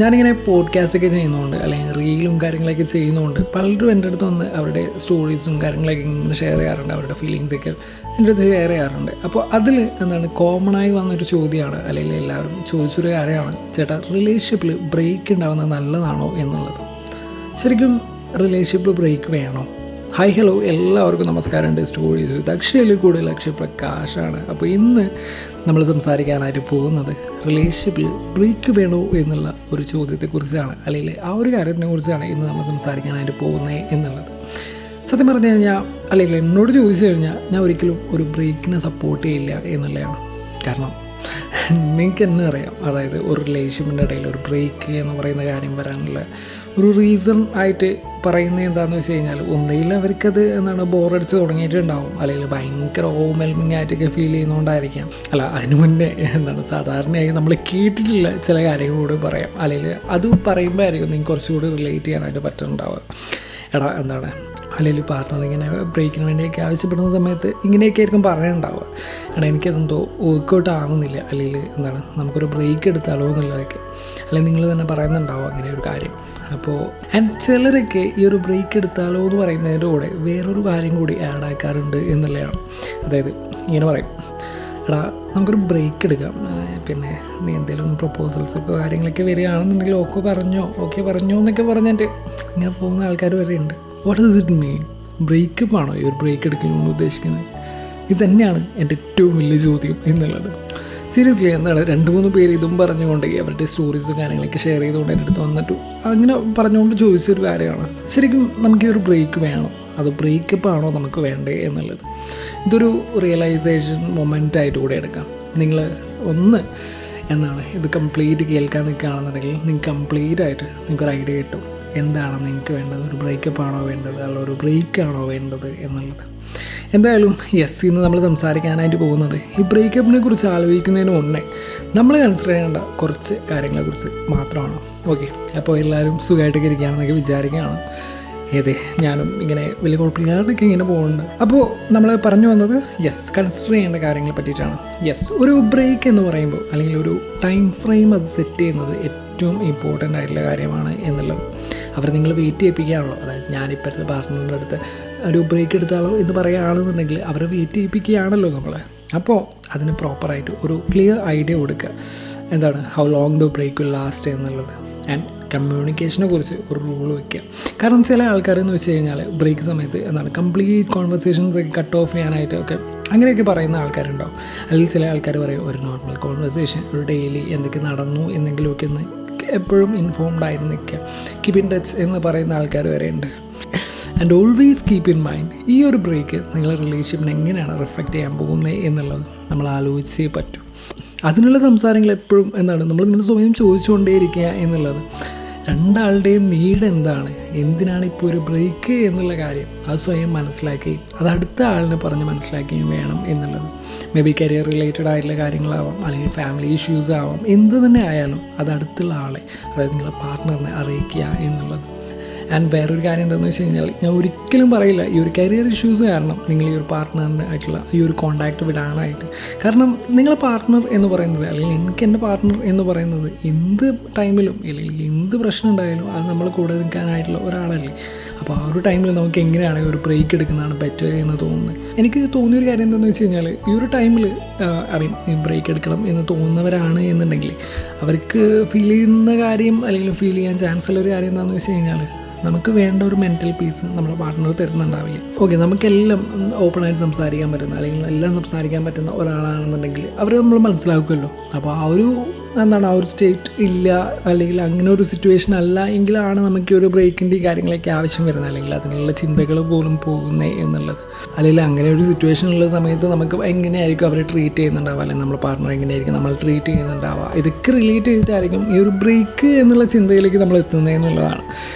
ഞാനിങ്ങനെ പോഡ്കാസ്റ്റൊക്കെ ചെയ്യുന്നതുകൊണ്ട് അല്ലെങ്കിൽ റീലും കാര്യങ്ങളൊക്കെ ചെയ്യുന്നതുകൊണ്ട് പലരും എൻ്റെ അടുത്ത് വന്ന് അവരുടെ സ്റ്റോറീസും കാര്യങ്ങളൊക്കെ ഇങ്ങനെ ഷെയർ ചെയ്യാറുണ്ട്, അവരുടെ ഫീലിങ്സൊക്കെ എൻ്റെ അടുത്ത് ഷെയർ ചെയ്യാറുണ്ട്. അപ്പോൾ അതിൽ കോമണായി വന്നൊരു ചോദ്യമാണ്, അല്ലെങ്കിൽ എല്ലാവരും ചോദിച്ചൊരു കാര്യമാണ്, ചേട്ടാ റിലേഷൻഷിപ്പിൽ ബ്രേക്ക് ഉണ്ടാകുന്നത് നല്ലതാണോ എന്നുള്ളത്. ശരിക്കും റിലേഷൻഷിപ്പിൽ ബ്രേക്ക് വേണോ? ഹായ് ഹലോ, എല്ലാവർക്കും നമസ്കാരമുണ്ട്. സ്റ്റോറീസ് ദക്ഷയിൽ കൂടെ ലക്ഷ്യപ്രകാശാണ്. അപ്പോൾ ഇന്ന് നമ്മൾ സംസാരിക്കാനായിട്ട് പോകുന്നത് റിലേഷൻഷിപ്പിൽ ബ്രേക്ക് വേണോ എന്നുള്ള ഒരു ചോദ്യത്തെക്കുറിച്ചാണ്, അല്ലെങ്കിൽ ആ ഒരു കാര്യത്തിനെ കുറിച്ചാണ് ഇന്ന് നമ്മൾ സംസാരിക്കാനായിട്ട് പോകുന്നത് എന്നുള്ളത്. സത്യം പറഞ്ഞു കഴിഞ്ഞാൽ, അല്ലെങ്കിൽ എന്നോട് ചോദിച്ചു കഴിഞ്ഞാൽ ഞാൻ ഒരിക്കലും ഒരു ബ്രേക്കിനെ സപ്പോർട്ട് ചെയ്യില്ല എന്നുള്ളതാണ്. കാരണം നിങ്ങൾക്ക് തന്നെ അറിയാം, അതായത് ഒരു റിലേഷൻഷിപ്പിൻ്റെ ഇടയിൽ ഒരു ബ്രേക്ക് എന്ന് പറയുന്ന കാര്യം വരാനുള്ള ഒരു റീസൺ ആയിട്ട് പറയുന്നത് എന്താണെന്ന് വെച്ച് കഴിഞ്ഞാൽ, ഒന്നുകിൽ അവർക്കത് ബോറടിച്ച് തുടങ്ങിയിട്ടുണ്ടാവും, അല്ലെങ്കിൽ ഭയങ്കര ഓവർവെൽമിംഗ് ആയിട്ടൊക്കെ ഫീൽ ചെയ്യുന്നതുകൊണ്ടായിരിക്കാം. അല്ല, അതിന് മുന്നേ സാധാരണയായി നമ്മൾ കേട്ടിട്ടുള്ള ചില കാര്യങ്ങളോട് പറയാം, അല്ലെങ്കിൽ അത് പറയുമ്പോൾ ആയിരിക്കും നിങ്ങൾക്ക് കുറച്ചുകൂടി റിലേറ്റ് ചെയ്യാനായിട്ട് പറ്റുന്നുണ്ടാവുക. അല്ലെങ്കിൽ പാർട്ട്ണർ ഇങ്ങനെ ബ്രേക്കിന് വേണ്ടിയൊക്കെ ആവശ്യപ്പെടുന്ന സമയത്ത് ഇങ്ങനെയൊക്കെ ആയിരിക്കും പറയാനുണ്ടാവുക, എനിക്കതെന്തോ വർക്കൗട്ട് ആവുന്നില്ല, അല്ലെങ്കിൽ നമുക്കൊരു ബ്രേക്ക് എടുത്താലോ എന്നുള്ളതൊക്കെ, അല്ലെങ്കിൽ നിങ്ങൾ തന്നെ പറയുന്നുണ്ടാവും അങ്ങനെ ഒരു കാര്യം. അപ്പോൾ ചിലരൊക്കെ ഈ ഒരു ബ്രേക്ക് എടുത്താലോ എന്ന് പറയുന്നതിൻ്റെ കൂടെ വേറൊരു കാര്യം കൂടി ആഡ് ആക്കാറുണ്ട് എന്നുള്ളതാണ്. അതായത് ഇങ്ങനെ പറയും, നമുക്കൊരു ബ്രേക്ക് എടുക്കാം, പിന്നെ നീ എന്തെങ്കിലും പ്രപ്പോസൽസൊക്കെ കാര്യങ്ങളൊക്കെ വരികയാണെന്നുണ്ടെങ്കിൽ ഓക്കെ പറഞ്ഞോ എന്നൊക്കെ പറഞ്ഞിട്ട് ഇങ്ങനെ പോകുന്ന ആൾക്കാർ വരെ ഉണ്ട്. What does it mean? Breakup ആണോ ഈ ഒരു ബ്രേക്ക് എടുക്കണമെന്ന് ഉദ്ദേശിക്കുന്നത്? ഇത് തന്നെയാണ് എൻ്റെ ഏറ്റവും വലിയ ചോദ്യം എന്നുള്ളത്. സീരിയസ്ലി 2-3 പേര് ഇതും പറഞ്ഞുകൊണ്ട് അവരുടെ സ്റ്റോറീസും കാര്യങ്ങളൊക്കെ ഷെയർ ചെയ്തുകൊണ്ട് എൻ്റെ അടുത്ത് വന്നിട്ട് അങ്ങനെ പറഞ്ഞുകൊണ്ട് ചോദിച്ചൊരു കാര്യമാണ്, ശരിക്കും നമുക്ക് ഈ ഒരു ബ്രേക്ക് വേണോ, അത് ബ്രേക്കപ്പ് ആണോ നമുക്ക് വേണ്ടേ എന്നുള്ളത്. ഇതൊരു റിയലൈസേഷൻ മൊമെൻ്റ് ആയിട്ട് കൂടെ എടുക്കാം. നിങ്ങൾ ഇത് കംപ്ലീറ്റ് കേൾക്കാൻ നിൽക്കുകയാണെന്നുണ്ടെങ്കിൽ നിങ്ങൾക്ക് കംപ്ലീറ്റ് ആയിട്ട് നിങ്ങൾക്കൊരു ഐഡിയ കിട്ടും എന്താണ് നിങ്ങൾക്ക് വേണ്ടത്, ഒരു ബ്രേക്കപ്പ് ആണോ വേണ്ടത്, അല്ല ഒരു ബ്രേക്കാണോ വേണ്ടത് എന്നുള്ളത്. എന്തായാലും ഇന്ന് നമ്മൾ സംസാരിക്കാനായിട്ട് പോകുന്നത് ഈ ബ്രേക്കപ്പിനെ കുറിച്ച് ആലോചിക്കുന്നതിന് മുന്നേ നമ്മൾ കൺസിഡർ ചെയ്യേണ്ട കുറച്ച് കാര്യങ്ങളെക്കുറിച്ച് മാത്രമാണ്. ഓക്കെ, അപ്പോൾ എല്ലാവരും സുഖമായിട്ടൊക്കെ ഇരിക്കുകയാണെന്നൊക്കെ വിചാരിക്കുകയാണ്. ഞാനും ഇങ്ങനെ വലിയ കുഴപ്പമില്ലാതൊക്കെ ഇങ്ങനെ പോകുന്നുണ്ട്. അപ്പോൾ നമ്മൾ പറഞ്ഞു വന്നത് കൺസിഡർ ചെയ്യേണ്ട കാര്യങ്ങളെ പറ്റിയിട്ടാണ്. ഒരു ബ്രേക്ക് എന്ന് പറയുമ്പോൾ, അല്ലെങ്കിൽ ഒരു ടൈം ഫ്രെയിം അത് സെറ്റ് ചെയ്യുന്നത് ഏറ്റവും ഇമ്പോർട്ടൻ്റ് ആയിട്ടുള്ള കാര്യമാണ് എന്നുള്ളത്. അവർ നിങ്ങൾ വെയിറ്റ് ചെയ്യിപ്പിക്കുകയാണല്ലോ, അതായത് ഞാനിപ്പോൾ എൻ്റെ പാർട്ട്ണറിൻ്റെ അടുത്ത് ഒരു ബ്രേക്ക് എടുത്താലോ എന്ന് പറയുകയാണെന്നുണ്ടെങ്കിൽ അവരെ വെയിറ്റ് ചെയ്യിപ്പിക്കുകയാണല്ലോ നമ്മൾ. അപ്പോൾ അതിന് പ്രോപ്പറായിട്ട് ഒരു ക്ലിയർ ഐഡിയ കൊടുക്കുക, how long the break will last എന്നുള്ളത്. ആൻഡ് കമ്മ്യൂണിക്കേഷനെ കുറിച്ച് ഒരു റൂൾ വയ്ക്കുക. കാരണം ചില ആൾക്കാരെന്ന് വെച്ച് കഴിഞ്ഞാൽ ബ്രേക്ക് സമയത്ത് കംപ്ലീറ്റ് കോൺവെർസേഷൻസ് ഒക്കെ കട്ട് ഓഫ് ചെയ്യാനായിട്ടൊക്കെ അങ്ങനെയൊക്കെ പറയുന്ന ആൾക്കാരുണ്ടാവും. അല്ലെങ്കിൽ ചില ആൾക്കാർ പറയും ഒരു നോർമൽ കോൺവെർസേഷൻ, ഒരു ഡെയിലി എന്തൊക്കെ നടന്നു എന്തെങ്കിലുമൊക്കെ ഒന്ന് എപ്പോഴും ഇൻഫോംഡ് ആയിട്ട് നിൽക്കുക, കീപ്പ് ഇൻ ടച്ച് എന്ന് പറയുന്ന ആൾക്കാർ വരെ ഉണ്ട്. And always keep in mind, ഈ ഒരു ബ്രേക്ക് നിങ്ങളുടെ റിലേഷൻഷിപ്പിനെ എങ്ങനെയാണ് റിഫ്ലക്റ്റ് ചെയ്യാൻ പോകുന്നത് എന്നുള്ളത് നമ്മൾ ആലോചിച്ചേ പറ്റൂ. അതിനുള്ള സംസാരങ്ങൾ എപ്പോഴും നമ്മൾ നിങ്ങൾ സ്വയം ചോദിച്ചുകൊണ്ടേയിരിക്കുക എന്നുള്ളത്. രണ്ടാളുടെയും നീഡ് എന്താണ്, എന്തിനാണ് ഇപ്പോൾ ഒരു ബ്രേക്ക് എന്നുള്ള കാര്യം അത് സ്വയം മനസ്സിലാക്കി അത് അടുത്ത ആളിനെ പറഞ്ഞ് മനസ്സിലാക്കുകയും വേണം എന്നുള്ളത്. മേ ബി കരിയർ റിലേറ്റഡ് ആയിട്ടുള്ള കാര്യങ്ങളാവാം, അല്ലെങ്കിൽ ഫാമിലി ഇഷ്യൂസ് ആവാം, എന്ത് തന്നെ ആയാലും അത് അടുത്തുള്ള ആളെ, അതായത് നിങ്ങളുടെ പാർട്ട്ണറിനെ അറിയിക്കുക എന്നുള്ളത്. ആൻഡ് വേറൊരു കാര്യം എന്താണെന്ന് വെച്ച് കഴിഞ്ഞാൽ, ഞാൻ ഒരിക്കലും പറയില്ല ഈ ഒരു കരിയർ ഇഷ്യൂസ് കാരണം നിങ്ങൾ ഈ ഒരു പാർട്ട്ണറിൻ്റെ ആയിട്ടുള്ള ഈ ഒരു കോൺടാക്റ്റ് വിടാനായിട്ട്. കാരണം നിങ്ങളെ പാർട്ട്ണർ എന്ന് പറയുന്നത്, അല്ലെങ്കിൽ എനിക്ക് എൻ്റെ പാർട്ട്ണർ എന്ന് പറയുന്നത് എന്ത് ടൈമിലും അല്ലെങ്കിൽ എന്ത് പ്രശ്നം ഉണ്ടായാലും അത് നമ്മൾ കൂടെ നിൽക്കാനായിട്ടുള്ള ഒരാളല്ലേ. അപ്പോൾ ആ ഒരു ടൈമിൽ നമുക്ക് എങ്ങനെയാണ് ഒരു ബ്രേക്ക് എടുക്കുന്നതാണ് ബെറ്റർ എന്ന് തോന്നുന്നത്. എനിക്ക് തോന്നിയൊരു കാര്യം എന്താണെന്ന് വെച്ച് കഴിഞ്ഞാൽ, ഈ ഒരു ടൈമിൽ ഈ ബ്രേക്ക് എടുക്കണം എന്ന് തോന്നുന്നവരാണ് എന്നുണ്ടെങ്കിൽ അവർക്ക് ഫീൽ ചെയ്യുന്ന കാര്യം, അല്ലെങ്കിൽ ഫീൽ ചെയ്യാൻ ചാൻസ് ഉള്ള ഒരു കാര്യം എന്താണെന്ന് വെച്ച് കഴിഞ്ഞാൽ, നമുക്ക് വേണ്ട ഒരു മെൻ്റൽ പീസ് നമ്മുടെ പാർട്ട്ണർ തരുന്നുണ്ടാവില്ല. ഓക്കെ, നമുക്കെല്ലാം ഓപ്പണായിട്ട് സംസാരിക്കാൻ പറ്റുന്ന, അല്ലെങ്കിൽ എല്ലാം സംസാരിക്കാൻ പറ്റുന്ന ഒരാളാണെന്നുണ്ടെങ്കിൽ അവർ നമ്മൾ മനസ്സിലാക്കുമല്ലോ. അപ്പോൾ ആ ഒരു സ്റ്റേറ്റ് ഇല്ല, അല്ലെങ്കിൽ അങ്ങനെ ഒരു സിറ്റുവേഷൻ അല്ല എങ്കിലാണ് നമുക്ക് ഒരു ബ്രേക്കിൻ്റെ കാര്യങ്ങളൊക്കെ ആവശ്യം വരുന്നത്, അല്ലെങ്കിൽ അതിനുള്ള ചിന്തകൾ പോലും പോകുന്നത് എന്നുള്ളത്. അല്ലെങ്കിൽ അങ്ങനെ ഒരു സിറ്റുവേഷനുള്ള സമയത്ത് നമുക്ക് എങ്ങനെയായിരിക്കും അവരെ ട്രീറ്റ് ചെയ്യുന്നുണ്ടാവുക, അല്ലെങ്കിൽ നമ്മുടെ പാർട്ട്ണർ എങ്ങനെയായിരിക്കും നമ്മൾ ട്രീറ്റ് ചെയ്യുന്നുണ്ടാവുക, ഇതൊക്കെ റിലേറ്റ് ചെയ്തിട്ടായിരിക്കും ഈ ഒരു ബ്രേക്ക് എന്നുള്ള ചിന്തയിലേക്ക് നമ്മൾ എത്തുന്നത് എന്നുള്ളതാണ്.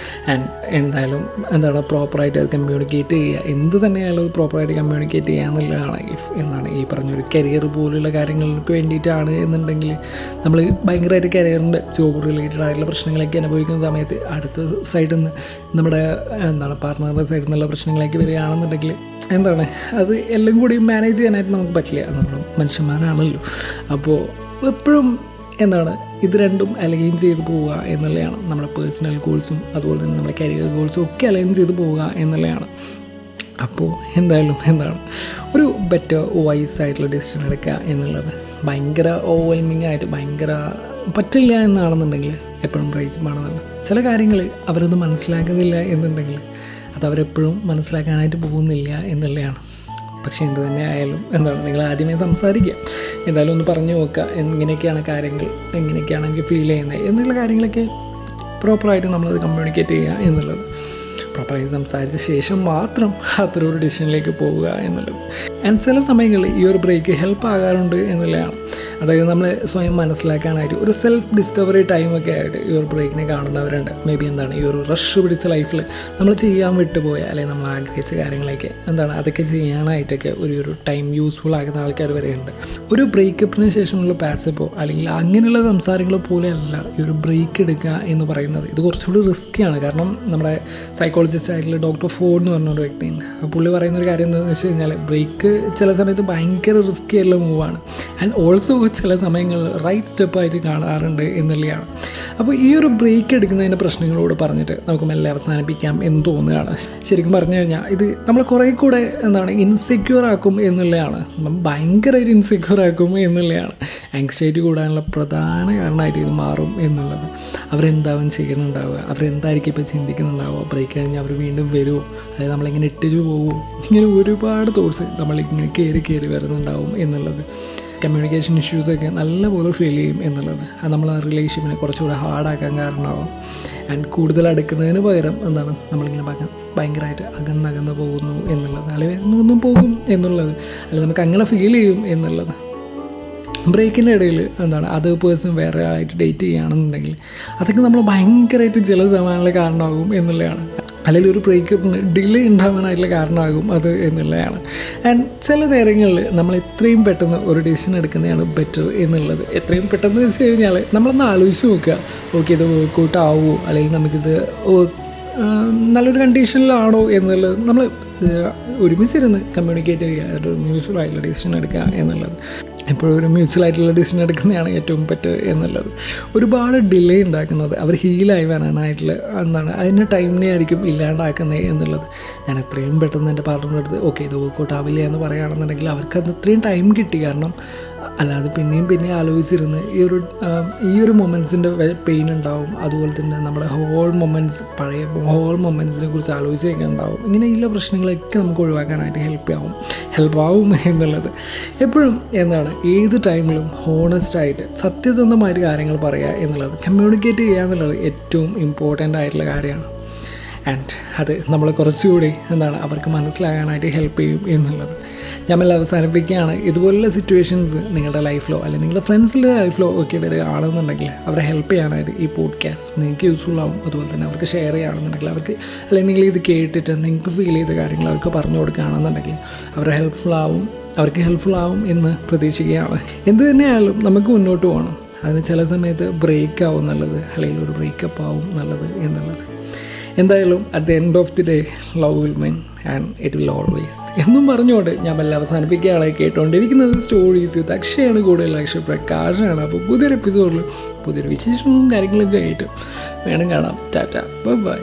ആൻഡ് എന്തായാലും പ്രോപ്പറായിട്ട് അത് കമ്മ്യൂണിക്കേറ്റ് ചെയ്യുക, എന്ത് തന്നെയായാലും പ്രോപ്പറായിട്ട് കമ്മ്യൂണിക്കേറ്റ് ചെയ്യുക എന്നുള്ളതാണ്. ഈ പറഞ്ഞൊരു കരിയർ പോലുള്ള കാര്യങ്ങൾക്ക് വേണ്ടിയിട്ടാണ് എന്നുണ്ടെങ്കിൽ, നമ്മൾ ഭയങ്കരമായിട്ട് കരിയറിൻ്റെ ജോബ് റിലേറ്റഡ് ആയിട്ടുള്ള പ്രശ്നങ്ങളൊക്കെ അനുഭവിക്കുന്ന സമയത്ത് അടുത്ത സൈഡിൽ നിന്ന് നമ്മുടെ പാർട്ട്ണറുടെ സൈഡിൽ നിന്നുള്ള പ്രശ്നങ്ങളൊക്കെ വരികയാണെന്നുണ്ടെങ്കിൽ അത് എല്ലാം കൂടി മാനേജ് ചെയ്യാനായിട്ട് നമുക്ക് പറ്റില്ല. നമ്മൾ മനുഷ്യന്മാരാണല്ലോ. അപ്പോൾ എപ്പോഴും എന്താണ് ഇത് രണ്ടും അലൈൻ ചെയ്ത് പോവുക എന്നുള്ളതാണ്. നമ്മുടെ പേഴ്സണൽ ഗോൾസും അതുപോലെ തന്നെ നമ്മുടെ കരിയർ ഗോൾസും ഒക്കെ അലൈൻ ചെയ്ത് പോവുക എന്നുള്ളതാണ്. അപ്പോൾ എന്തായാലും എന്താണ് ഒരു ബെറ്റർ വൈസ് ആയിട്ടുള്ള ഡിസിഷൻ എടുക്കുക എന്നുള്ളത്. ഭയങ്കര ഓവർവെൽമിംഗ് ആയിട്ട് ഭയങ്കര പറ്റില്ല എന്നാണെന്നുണ്ടെങ്കിൽ എപ്പോഴും ബ്രേക്ക് ആണെന്നല്ല. ചില കാര്യങ്ങൾ അവരത് മനസ്സിലാക്കുന്നില്ല എന്നുണ്ടെങ്കിൽ അത് അവരെപ്പോഴും മനസ്സിലാക്കാനായിട്ട് പോകുന്നില്ല എന്നുള്ളതാണ്. പക്ഷേ എന്ത് തന്നെ ആയാലും എന്താണ് നിങ്ങൾ ആദ്യമേ സംസാരിക്കുക, എന്തായാലും ഒന്ന് പറഞ്ഞു നോക്കുക എങ്ങനെയൊക്കെയാണ് കാര്യങ്ങൾ, എങ്ങനെയൊക്കെയാണ് എനിക്ക് ഫീൽ ചെയ്യുന്നത് എന്നുള്ള കാര്യങ്ങളൊക്കെ പ്രോപ്പറായിട്ട് നമ്മളത് കമ്മ്യൂണിക്കേറ്റ് ചെയ്യുക എന്നുള്ളത്. പ്രോപ്പറായിട്ട് സംസാരിച്ച ശേഷം മാത്രം അത്തരമൊരു ഡിസിഷനിലേക്ക് പോവുക എന്നുള്ളത്. ആൻഡ് ചില സമയങ്ങളിൽ ഈ ഒരു ബ്രേക്ക് ഹെൽപ്പ് ആകാറുണ്ട് എന്നുള്ളതാണ്. അതായത് നമ്മൾ സ്വയം മനസ്സിലാക്കാനായിട്ട് ഒരു സെൽഫ് ഡിസ്കവറി ടൈമൊക്കെ ആയിട്ട് ഈ ഒരു ബ്രേക്കിനെ കാണുന്നവരുണ്ട്. മേ ബി എന്താണ് ഈ ഒരു റഷ് പിടിച്ച ലൈഫിൽ നമ്മൾ ചെയ്യാൻ വിട്ടുപോയ അല്ലെങ്കിൽ നമ്മൾ ആഗ്രഹിച്ച കാര്യങ്ങളൊക്കെ എന്താണ് അതൊക്കെ ചെയ്യാനായിട്ടൊക്കെ ഒരു ടൈം യൂസ്ഫുൾ ആകുന്ന ആൾക്കാർ വരെയുണ്ട്. ഒരു ബ്രേക്കപ്പിന് ശേഷമുള്ള പാച്ചപ്പോ അല്ലെങ്കിൽ അങ്ങനെയുള്ള സംസാരങ്ങൾ പോലെയല്ല ഈ ഒരു ബ്രേക്ക് എടുക്കുക എന്ന് പറയുന്നത്. ഇത് കുറച്ചുകൂടി റിസ്ക്കിയാണ്. കാരണം നമ്മുടെ സൈക്കോളജിസ്റ്റ് ആയിട്ടുള്ള ഡോക്ടർ ഫോർഡ് എന്ന് പറഞ്ഞൊരു വ്യക്തിയുണ്ട്. പുള്ളി പറയുന്നൊരു കാര്യം എന്താണെന്ന് വെച്ച് കഴിഞ്ഞാൽ ബ്രേക്ക് ചില സമയത്ത് ഭയങ്കര റിസ്ക്കി ആയിട്ടുള്ള മൂവാണ്. ആൻഡ് ഓൾസോ ചില സമയങ്ങളിൽ റൈറ്റ് സ്റ്റെപ്പായിട്ട് കാണാറുണ്ട് എന്നുള്ളതാണ്. അപ്പോൾ ഈ ഒരു ബ്രേക്ക് എടുക്കുന്നതിൻ്റെ പ്രശ്നങ്ങളോട് പറഞ്ഞിട്ട് നമുക്ക് മെല്ലെ അവസാനിപ്പിക്കാം എന്ന് തോന്നുകയാണ്. ശരിക്കും പറഞ്ഞു കഴിഞ്ഞാൽ ഇത് നമ്മൾ കുറേ കൂടെ എന്താണ് ഇൻസെക്യൂർ ആക്കും എന്നുള്ളതാണ്. ഭയങ്കരമായിട്ട് ഇൻസെക്യൂർ ആക്കും എന്നുള്ളതാണ്. ആങ്സൈറ്റി കൂടാനുള്ള പ്രധാന കാരണമായിട്ട് ഇത് മാറും എന്നുള്ളത്. അവരെന്താവും ചെയ്യുന്നുണ്ടാവുക, അവരെന്തായിരിക്കും ഇപ്പോൾ ചിന്തിക്കുന്നുണ്ടാവുക, ബ്രേക്ക് കഴിഞ്ഞാൽ അവർ വീണ്ടും വരുമോ, അതായത് നമ്മളിങ്ങനെ ഇട്ടിച്ചു പോകുമോ, ഇങ്ങനെ ഒരുപാട് തോട്ട്സ് നമ്മളിങ്ങനെ കയറി വരുന്നുണ്ടാവും എന്നുള്ളത്. കമ്മ്യൂണിക്കേഷൻ ഇഷ്യൂസൊക്കെ നല്ലപോലെ ഫീൽ ചെയ്യും എന്നുള്ളത്. അത് നമ്മൾ ആ റിലേഷൻഷിപ്പിനെ കുറച്ചുകൂടെ ഹാർഡാക്കാൻ കാരണമാവും. ആൻഡ് കൂടുതൽ അടുക്കുന്നതിന് പകരം എന്താണ് നമ്മളിങ്ങനെ ഭയങ്കരമായിട്ട് അകന്നകന്ന് പോകുന്നു എന്നുള്ളത്, അല്ലെങ്കിൽ ഒന്നും പോകും എന്നുള്ളത്, അല്ലെങ്കിൽ നമുക്ക് അങ്ങനെ ഫീൽ ചെയ്യും എന്നുള്ളത്. ബ്രേക്കിൻ്റെ ഇടയിൽ എന്താണ് അത് പേഴ്സൺ വേറെ ആയിട്ട് ഡേറ്റ് ചെയ്യുകയാണെന്നുണ്ടെങ്കിൽ അതൊക്കെ നമ്മൾ ഭയങ്കരമായിട്ട് ജലസമാനുള്ള കാരണമാകും എന്നുള്ളതാണ്. അല്ലെങ്കിൽ ഒരു ബ്രേക്കപ്പിന് ഡിലേ ഉണ്ടാവാനായിട്ടുള്ള കാരണമാകും അത് എന്നുള്ളതാണ്. ആൻഡ് ചില നേരങ്ങളിൽ നമ്മൾ എത്രയും പെട്ടെന്ന് ഒരു ഡിസിഷൻ എടുക്കുന്നതാണ് ബെറ്റർ എന്നുള്ളത്. എത്രയും പെട്ടെന്ന് വെച്ച് കഴിഞ്ഞാൽ നമ്മളൊന്ന് ആലോചിച്ച് നോക്കുക, ഓക്കെ ഇത് വർക്കൗട്ട് ആവുമോ, അല്ലെങ്കിൽ നമുക്കിത് നല്ലൊരു കണ്ടീഷനിലാണോ എന്നുള്ളത് നമ്മൾ ഒരുമിച്ചിരുന്ന് കമ്മ്യൂണിക്കേറ്റ് ചെയ്യുക, ഒരു മ്യൂച്വൽ ആയിട്ടുള്ള ഡിസിഷൻ എടുക്കുക എന്നുള്ളത്. എപ്പോഴും ഒരു മ്യൂച്വൽ ആയിട്ടുള്ള ഡിസിഷൻ എടുക്കുന്നതാണ് ഏറ്റവും ബെറ്റർ എന്നുള്ളത്. ഒരുപാട് ഡിലേ ഉണ്ടാക്കുന്നത് അവർ ഹീലായി വരാനായിട്ടുള്ള എന്താണ് അതിൻ്റെ ടൈമിനെ ആയിരിക്കും ഇല്ലാണ്ടാക്കുന്നത് എന്നുള്ളത്. ഞാൻ എത്രയും പെട്ടെന്ന് എൻ്റെ പാർട്ണറിൻ്റെ അടുത്ത് ഓക്കെ ഇത് വർക്കൗട്ട് ആവില്ല എന്ന് പറയുകയാണെന്നുണ്ടെങ്കിൽ അവർക്ക് അത് അത്രയും ടൈം കിട്ടി. കാരണം അല്ലാതെ പിന്നെയും ആലോചിച്ചിരുന്ന് ഈ ഒരു മൊമെൻറ്റ്സിൻ്റെ പെയിൻ ഉണ്ടാവും. അതുപോലെ തന്നെ നമ്മുടെ പഴയ ഹോൾ മൊമെൻറ്റ്സിനെ കുറിച്ച് ആലോചിച്ചൊക്കെ ഉണ്ടാവും. ഇങ്ങനെയുള്ള പ്രശ്നങ്ങളൊക്കെ നമുക്ക് ഒഴിവാക്കാനായിട്ട് ഹെൽപ്പാവും എന്നുള്ളത്. എപ്പോഴും എന്താണ് ഏത് ടൈമിലും ഹോണസ്റ്റായിട്ട് സത്യസന്ധമായിട്ട് കാര്യങ്ങൾ പറയുക എന്നുള്ളത്, കമ്മ്യൂണിക്കേറ്റ് ചെയ്യുക എന്നുള്ളത് ഏറ്റവും ഇമ്പോർട്ടൻ്റ് ആയിട്ടുള്ള കാര്യമാണ്. ആൻഡ് അത് നമ്മൾ കുറച്ചുകൂടി അവർക്ക് മനസ്സിലാകാനായിട്ട് ഹെൽപ്പ് ചെയ്യും എന്നുള്ളത്. ഞാൻ എല്ലാം അവസാനിപ്പിക്കുകയാണ്. ഇതുപോലുള്ള സിറ്റുവേഷൻസ് നിങ്ങളുടെ ലൈഫിലോ അല്ലെങ്കിൽ നിങ്ങളുടെ ഫ്രണ്ട്സിൻ്റെ ലൈഫിലോ ഒക്കെ വരികയാണെന്നുണ്ടെങ്കിൽ അവരെ ഹെൽപ്പ് ചെയ്യാനായിട്ട് ഈ പോഡ്കാസ്റ്റ് നിങ്ങൾക്ക് യൂസ്ഫുൾ ആവും. അതുപോലെ തന്നെ അവർക്ക് ഷെയർ ചെയ്യുകയാണെന്നുണ്ടെങ്കിൽ അവർക്ക്, അല്ലെങ്കിൽ നിങ്ങൾ ഇത് കേട്ടിട്ട് നിങ്ങൾക്ക് ഫീൽ ചെയ്ത കാര്യങ്ങൾ അവർക്ക് പറഞ്ഞു കൊടുക്കുകയാണെന്നുണ്ടെങ്കിൽ അവർക്ക് ഹെൽപ്ഫുൾ ആവും എന്ന് പ്രതീക്ഷിക്കുകയാണ്. എന്ത് തന്നെയായാലും നമുക്ക് മുന്നോട്ട് പോകണം. അതിന് ചില സമയത്ത് ബ്രേക്ക് ആവും നല്ലത്, അല്ലെങ്കിൽ ഒരു ബ്രേക്കപ്പ് ആവും നല്ലത് എന്നുള്ളത്. എന്തായാലും at the end of the day love will win and it will always എന്നും പറഞ്ഞുകൊണ്ട് ഞാൻ എല്ലാം അവസാനിപ്പിക്കുകയാണ്. കേട്ടുകൊണ്ടിരിക്കുന്നത് സ്റ്റോറീസ് വിത്ത് അക്ഷയാണ്, കൂടുതൽ അക്ഷയ പ്രകാശാണ്. അപ്പോൾ പുതിയൊരു എപ്പിസോഡിൽ പുതിയൊരു വിശേഷവും കാര്യങ്ങളൊക്കെ ആയിട്ട് വേണം കാണാം. Tata, bye bye.